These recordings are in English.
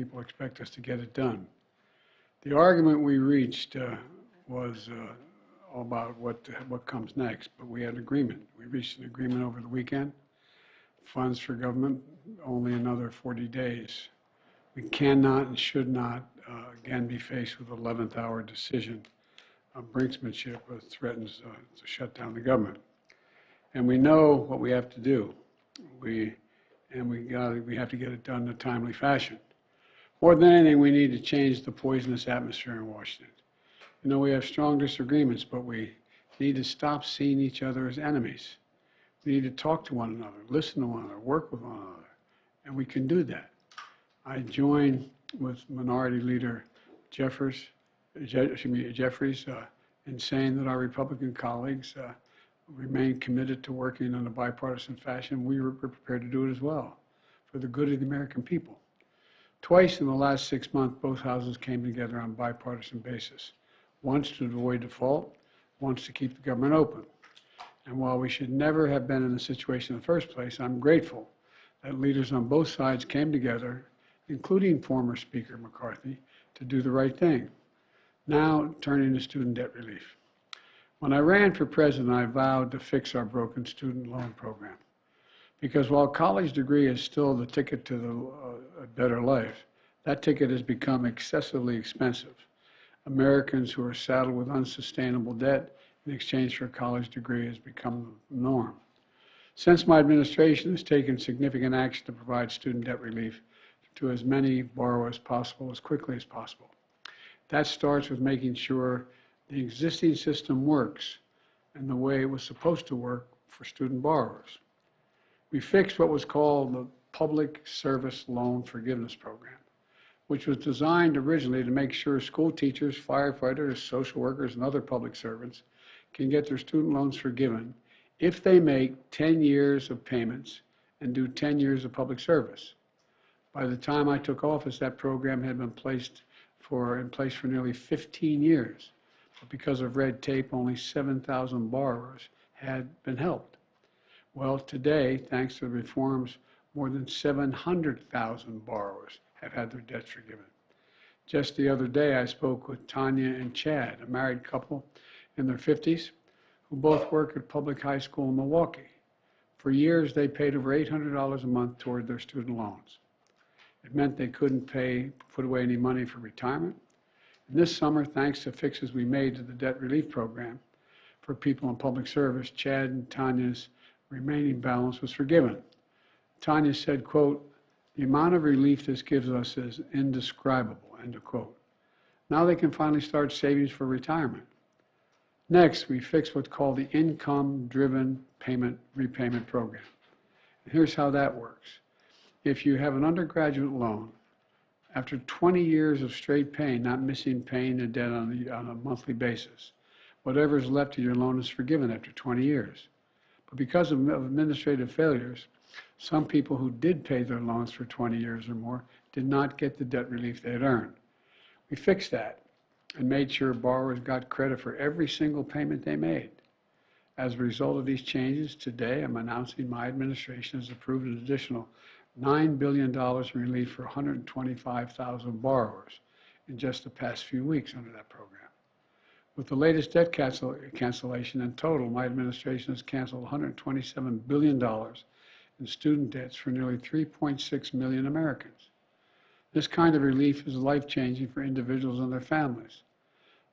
people expect us to get it done. The argument we reached was all about what comes next, but we had an agreement. We reached an agreement over the weekend. Funds for government, only another 40 days. We cannot and should not again be faced with an 11th hour decision of brinksmanship that threatens to shut down the government. And we know what we have to do. We have to get it done in a timely fashion. More than anything, we need to change the poisonous atmosphere in Washington. You know, we have strong disagreements, but we need to stop seeing each other as enemies. We need to talk to one another, listen to one another, work with one another, and we can do that. I join with Minority Leader Jeffries in saying that our Republican colleagues remain committed to working in a bipartisan fashion. We were prepared to do it as well for the good of the American people. Twice in the last 6 months, both houses came together on a bipartisan basis. Once to avoid default, once to keep the government open. And while we should never have been in this situation in the first place, I'm grateful that leaders on both sides came together, including former Speaker McCarthy, to do the right thing. Now, turning to student debt relief. When I ran for president, I vowed to fix our broken student loan program. Because while a college degree is still the ticket to a better life, that ticket has become excessively expensive. Americans who are saddled with unsustainable debt in exchange for a college degree has become the norm. Since my administration has taken significant action to provide student debt relief to as many borrowers as possible, as quickly as possible. That starts with making sure the existing system works and the way it was supposed to work for student borrowers. We fixed what was called the Public Service Loan Forgiveness Program, which was designed originally to make sure school teachers, firefighters, social workers, and other public servants can get their student loans forgiven if they make 10 years of payments and do 10 years of public service. By the time I took office, that program had been in place for nearly 15 years. But because of red tape, only 7,000 borrowers had been helped. Well, today, thanks to the reforms, more than 700,000 borrowers have had their debts forgiven. Just the other day, I spoke with Tanya and Chad, a married couple in their 50s, who both work at public high school in Milwaukee. For years, they paid over $800 a month toward their student loans. It meant they couldn't put away any money for retirement. And this summer, thanks to fixes we made to the debt relief program for people in public service, Chad and Tanya's remaining balance was forgiven. Tanya said, quote, "The amount of relief this gives us is indescribable," end of quote. Now they can finally start savings for retirement. Next, we fixed what's called the income-driven repayment program. And here's how that works. If you have an undergraduate loan, after 20 years of straight paying, not missing paying the debt on a monthly basis, whatever is left of your loan is forgiven after 20 years. But because of administrative failures, some people who did pay their loans for 20 years or more did not get the debt relief they had earned. We fixed that and made sure borrowers got credit for every single payment they made. As a result of these changes, today I'm announcing my administration has approved an additional $9 billion in relief for 125,000 borrowers in just the past few weeks under that program. With the latest debt cancellation in total, my administration has canceled $127 billion in student debts for nearly 3.6 million Americans. This kind of relief is life-changing for individuals and their families,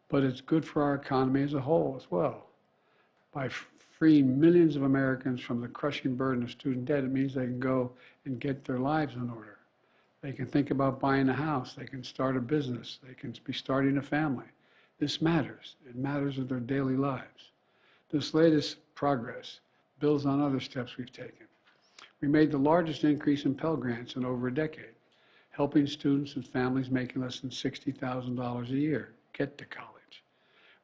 but it's good for our economy as a whole as well. By freeing millions of Americans from the crushing burden of student debt, it means they can go and get their lives in order. They can think about buying a house. They can start a business. They can be starting a family. This matters. It matters in their daily lives. This latest progress builds on other steps we've taken. We made the largest increase in Pell Grants in over a decade, helping students and families making less than $60,000 a year get to college.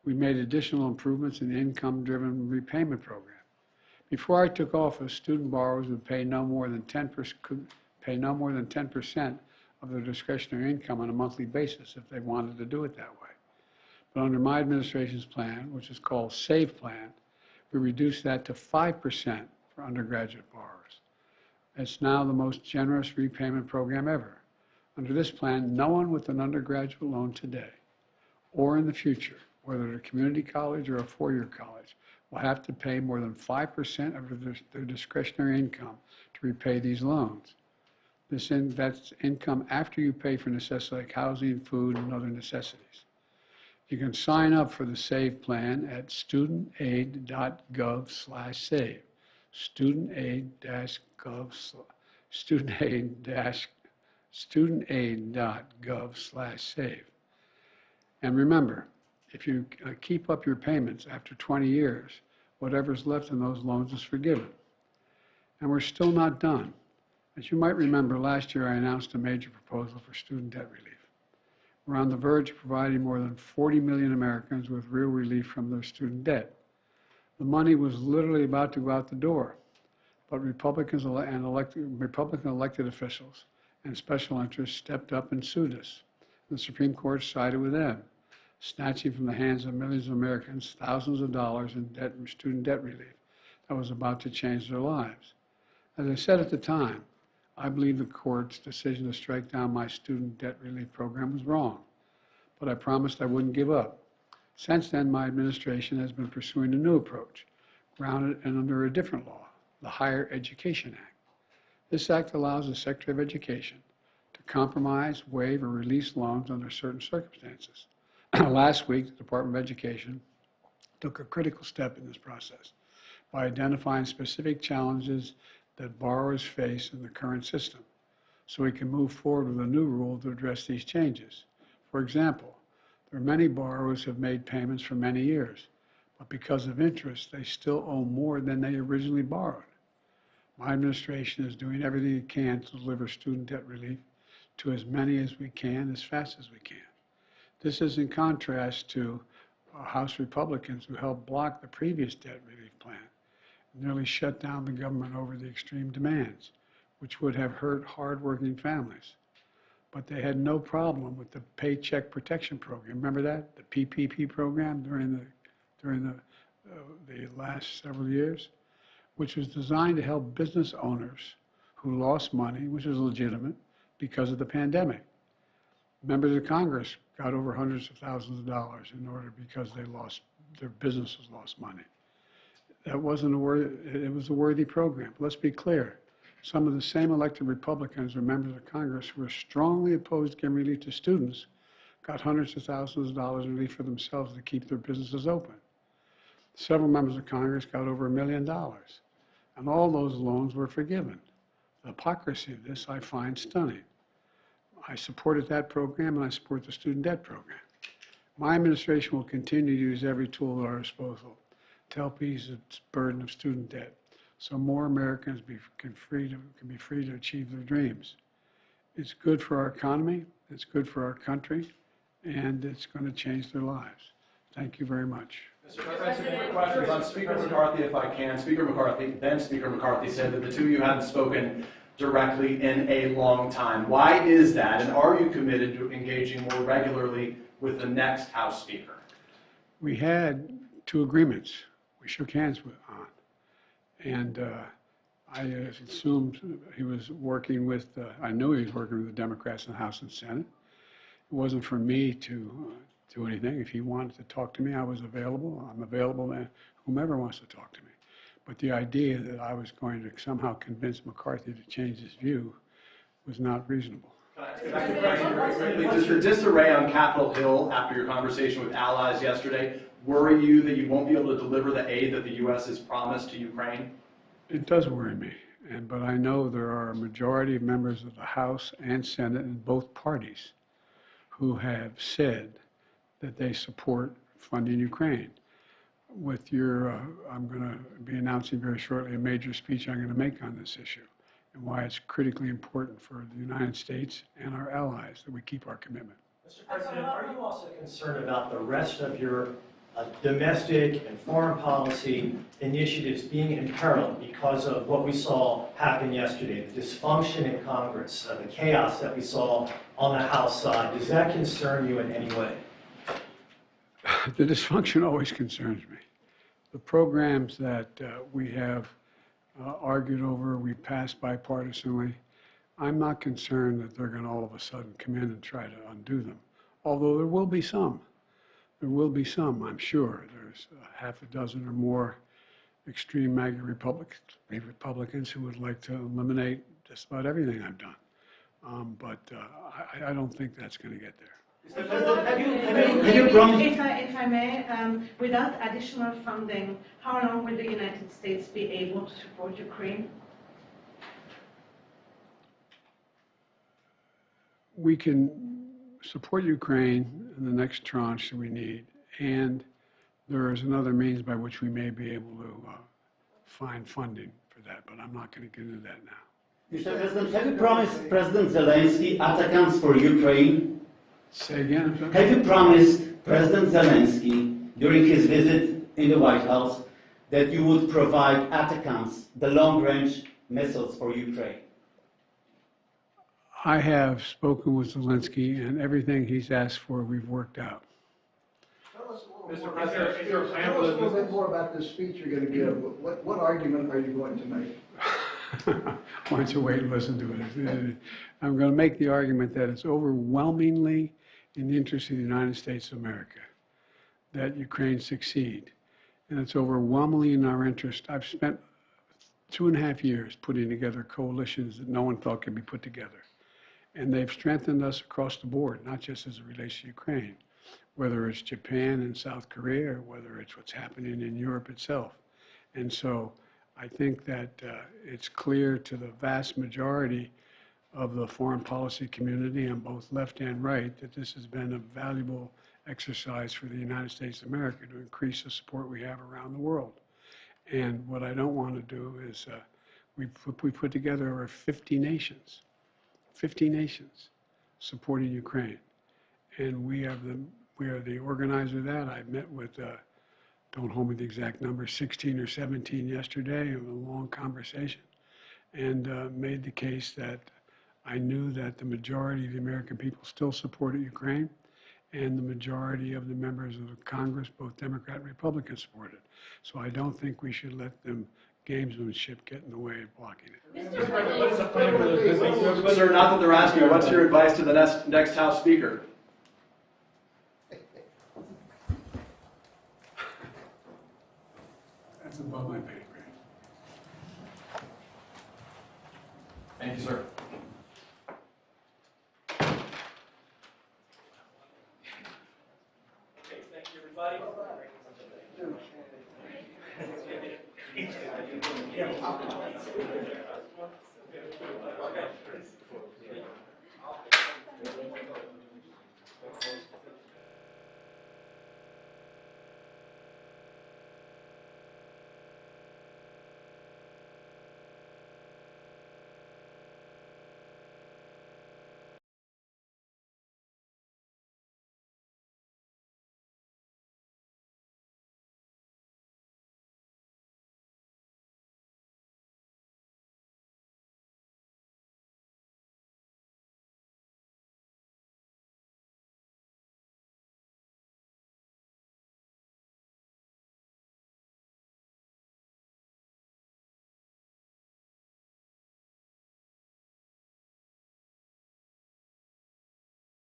We made additional improvements in the income-driven repayment program. Before I took office, student borrowers would pay no more than 10% of their discretionary income on a monthly basis if they wanted to do it that way. But under my administration's plan, which is called SAVE Plan, we reduced that to 5% for undergraduate borrowers. It's now the most generous repayment program ever. Under this plan, no one with an undergraduate loan today or in the future, whether at a community college or a four-year college, will have to pay more than 5% of their discretionary income to repay these loans. That's income after you pay for necessities like housing, food, and other necessities. You can sign up for the SAVE plan at studentaid.gov/save. studentaid.gov/save. And remember, if you keep up your payments after 20 years, whatever's left in those loans is forgiven. And we're still not done. As you might remember, last year I announced a major proposal for student debt relief. We're on the verge of providing more than 40 million Americans with real relief from their student debt. The money was literally about to go out the door, but Republican elected officials and special interests stepped up and sued us. The Supreme Court sided with them, snatching from the hands of millions of Americans thousands of dollars in debt and student debt relief that was about to change their lives. As I said at the time, I believe the court's decision to strike down my student debt relief program was wrong, but I promised I wouldn't give up. Since then, my administration has been pursuing a new approach, grounded and under a different law, the Higher Education Act. This act allows the Secretary of Education to compromise, waive, or release loans under certain circumstances. Last week, the Department of Education took a critical step in this process by identifying specific challenges that borrowers face in the current system, so we can move forward with a new rule to address these changes. For example, there are many borrowers who have made payments for many years, but because of interest, they still owe more than they originally borrowed. My administration is doing everything it can to deliver student debt relief to as many as we can, as fast as we can. This is in contrast to House Republicans who helped block the previous debt relief plan, nearly shut down the government over the extreme demands, which would have hurt hardworking families. But they had no problem with the Paycheck Protection Program. Remember that? The PPP program during the last several years, which was designed to help business owners who lost money, which was legitimate, because of the pandemic. Members of Congress got over hundreds of thousands of dollars because their businesses lost money. It was a worthy program. Let's be clear. Some of the same elected Republicans or members of Congress who were strongly opposed to giving relief to students got hundreds of thousands of dollars in relief for themselves to keep their businesses open. Several members of Congress got over $1 million, and all those loans were forgiven. The hypocrisy of this I find stunning. I supported that program, and I support the student debt program. My administration will continue to use every tool at our disposal to help ease the burden of student debt, so more Americans can be free to achieve their dreams. It's good for our economy, it's good for our country, and it's going to change their lives. Thank you very much. Mr. President, quick questions on Speaker McCarthy, if I can. Speaker McCarthy, then Speaker McCarthy said that the two of you hadn't spoken directly in a long time. Why is that, and are you committed to engaging more regularly with the next House Speaker? We had two agreements we shook hands on. And I assumed he was working with, I knew he was working with the Democrats in the House and Senate. It wasn't for me to do anything. If he wanted to talk to me, I was available. I'm available to whomever wants to talk to me. But the idea that I was going to somehow convince McCarthy to change his view was not reasonable. Second question very quickly. Does your disarray on Capitol Hill after your conversation with allies yesterday worry you that you won't be able to deliver the aid that the U.S. has promised to Ukraine? It does worry me, but I know there are a majority of members of the House and Senate in both parties who have said that they support funding Ukraine. With your, I'm going to be announcing very shortly a major speech I'm going to make on this issue and why it's critically important for the United States and our allies that we keep our commitment. Mr. President, are you also concerned about the rest of your domestic and foreign policy initiatives being imperiled because of what we saw happen yesterday, the dysfunction in Congress, the chaos that we saw on the House side? Does that concern you in any way? The dysfunction always concerns me. The programs that we have argued over, we passed bipartisanly, I'm not concerned that they're going to all of a sudden come in and try to undo them, although there will be some. There will be some, I'm sure. There's half a dozen or more extreme MAGA Republicans who would like to eliminate just about everything I've done. But I don't think that's going to get there. Mr. President, have you promised? If I may, without additional funding, how long will the United States be able to support Ukraine? We can support Ukraine in the next tranche that we need, and there is another means by which we may be able to find funding for that, but I'm not going to get into that now. Mr. President, have you promised President Zelensky attacks for Ukraine? Say again, sir? Have you promised President Zelensky during his visit in the White House that you would provide ATACMS, the long-range missiles for Ukraine? I have spoken with Zelensky, and everything he's asked for, we've worked out. Mr. President, is there a plan Tell us a for little this? bit more about this speech you're going to give. What argument are you going to make? Why don't you wait and listen to it? I'm going to make the argument that it's overwhelmingly in the interest of the United States of America that Ukraine succeed. And it's overwhelmingly in our interest. I've spent 2.5 years putting together coalitions that no one thought could be put together. And they've strengthened us across the board, not just as it relates to Ukraine, whether it's Japan and South Korea, or whether it's what's happening in Europe itself. And so I think that it's clear to the vast majority of the foreign policy community on both left and right that this has been a valuable exercise for the United States of America to increase the support we have around the world. And what I don't want to do is we put together over 50 nations supporting Ukraine. And we are the organizer of that. I met with, don't hold me to the exact number, 16 or 17 yesterday, in a long conversation, and made the case that I knew that the majority of the American people still supported Ukraine, and the majority of the members of the Congress, both Democrat and Republican, supported. So I don't think we should let them gamesmanship get in the way of blocking it. Mr. President, what is the plan for this? Sir, not that they're asking you, what's your advice to the next House Speaker? That's above my pay grade. Thank you, sir. Okay, thank you, everybody. Yeah.